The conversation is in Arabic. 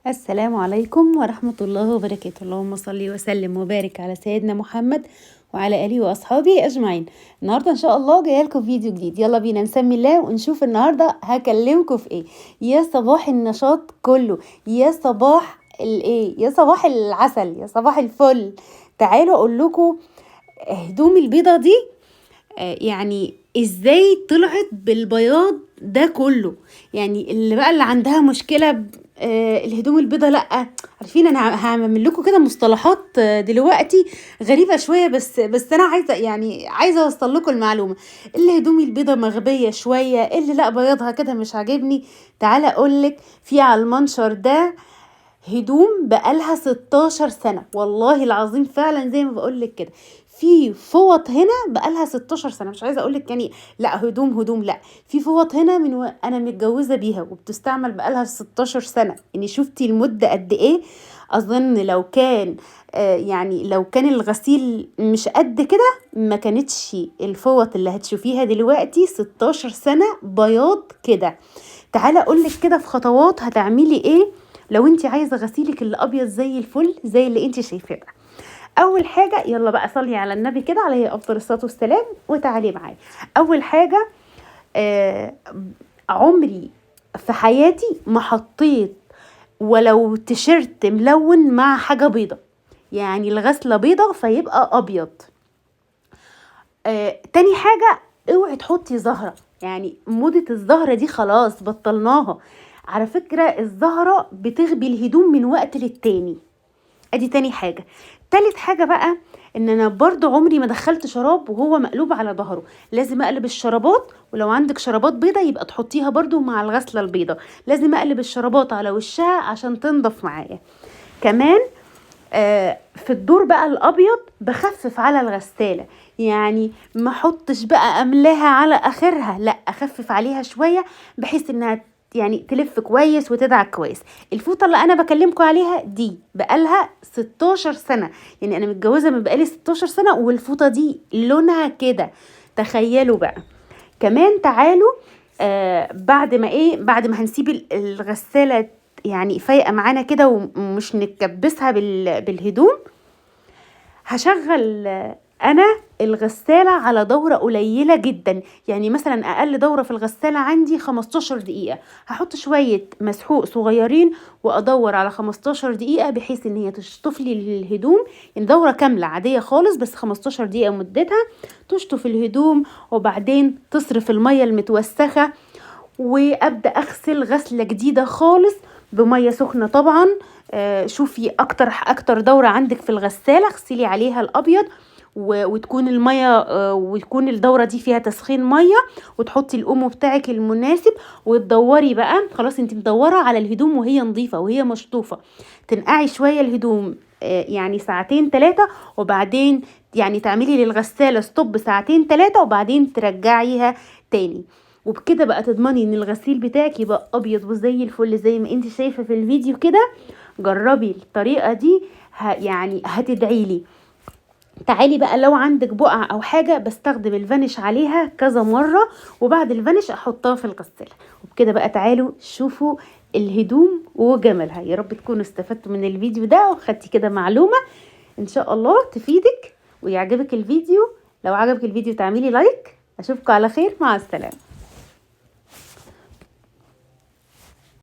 السلام عليكم ورحمة الله وبركاته. اللهم صل وسلم وبارك على سيدنا محمد وعلى آله وأصحابه أجمعين. النهاردة إن شاء الله جاية لكم فيديو جديد. يلا بينا نسمي الله ونشوف النهاردة هكلمكم في إيه. يا صباح النشاط كله، يا صباح الإيه، يا صباح العسل، يا صباح الفل. تعالوا أقول لكم هدوم البيضة دي يعني ازاي طلعت بالبياض ده كله. يعني اللي عندها مشكلة الهدوم البيضة، لا عارفين انا هعمل لكم كده مصطلحات دلوقتي غريبة شوية، بس انا عايزة اوصل لكم المعلومة. اللي هدوم البيضة مغبية شوية، اللي لا بياضها كده مش عاجبني، تعالى اقولك في على المنشر ده هدوم بقالها 16 سنة، والله العظيم فعلا زي ما بقولك كده. في فوط هنا بقالها 16 سنة، مش عايزة اقولك يعني لا هدوم لا، في فوط هنا من انا متجوزة بيها وبتستعمل بقالها 16 سنة. يعني شفتي المدة قد ايه؟ اظن لو كان يعني لو كان الغسيل مش قد كده ما كانتش الفوط اللي هتشوفيها دلوقتي 16 سنة بياض كده. تعالى اقولك كده في خطوات هتعملي ايه لو انت عايزه غسيلك اللي ابيض زي الفل زي اللي انت شايفاه ده. اول حاجه يلا بقى صلي على النبي كده عليه افضل الصلاه والسلام وتعالي معايا. اول حاجه عمري في حياتي ما حطيت ولو تيشيرت ملون مع حاجه بيضه، يعني الغسله بيضه فيبقى ابيض. تاني حاجه اوعي تحطي زهره، يعني موضه الزهره دي خلاص بطلناها. على فكره الزهره بتغبي الهدوم من وقت للتاني. ادي تاني حاجة. تالت حاجة بقى ان انا برضو عمري ما دخلت شراب وهو مقلوب على ظهره، لازم اقلب الشرابات، ولو عندك شرابات بيضة يبقى تحطيها برضو مع الغسلة البيضة. لازم اقلب الشرابات على وشها عشان تنضف معايا. كمان في الدور بقى الابيض بخفف على الغسالة، يعني ما احطش بقى املاها على اخرها، لا اخفف عليها شوية بحيث انها يعني تلف كويس وتدعك كويس. الفوطه اللي انا بكلمكم عليها دي بقالها 16 سنه، يعني انا متجوزه من بقالي 16 سنه والفوطه دي لونها كده. تخيلوا بقى. كمان تعالوا بعد ما هنسيب الغساله يعني فايقه معانا كده ومش نكبسها بالهدوم، هشغل انا الغسالة على دورة قليلة جدا. يعني مثلا اقل دورة في الغسالة عندي 15 دقيقة، هحط شوية مسحوق صغيرين وادور على 15 دقيقة بحيث ان هي تشطف لي الهدوم. يعني دورة كاملة عادية خالص بس 15 دقيقة مدتها، تشطف الهدوم وبعدين تصرف المية المتوسخة وابدأ اغسل غسلة جديدة خالص بمية سخنة طبعا. شوفي اكتر دورة عندك في الغسالة اغسلي عليها الابيض وتكون المية وتكون الدورة دي فيها تسخين مية، وتحطي الأومو بتاعك المناسب وتدوري بقى. خلاص انت مدورة على الهدوم وهي نظيفة وهي مشطوفة، تنقعي شوية الهدوم يعني ساعتين 3 وبعدين يعني تعملي للغسالة ستوب ساعتين 3 وبعدين ترجعيها تاني. وبكده بقى تضمني ان الغسيل بتاعك يبقى ابيض وزي الفل زي ما انت شايفة في الفيديو كده. جربي الطريقة دي يعني هتدعيلي. تعالي بقى لو عندك بقع او حاجة بستخدم الفانيش عليها كذا مرة وبعد الفانيش احطها في الغسالة. وبكده بقى تعالوا شوفوا الهدوم وجمالها. يا رب تكونوا استفدتوا من الفيديو ده وخدتي كده معلومة ان شاء الله تفيدك ويعجبك الفيديو. لو عجبك الفيديو تعملي لايك. اشوفكم على خير، مع السلامة.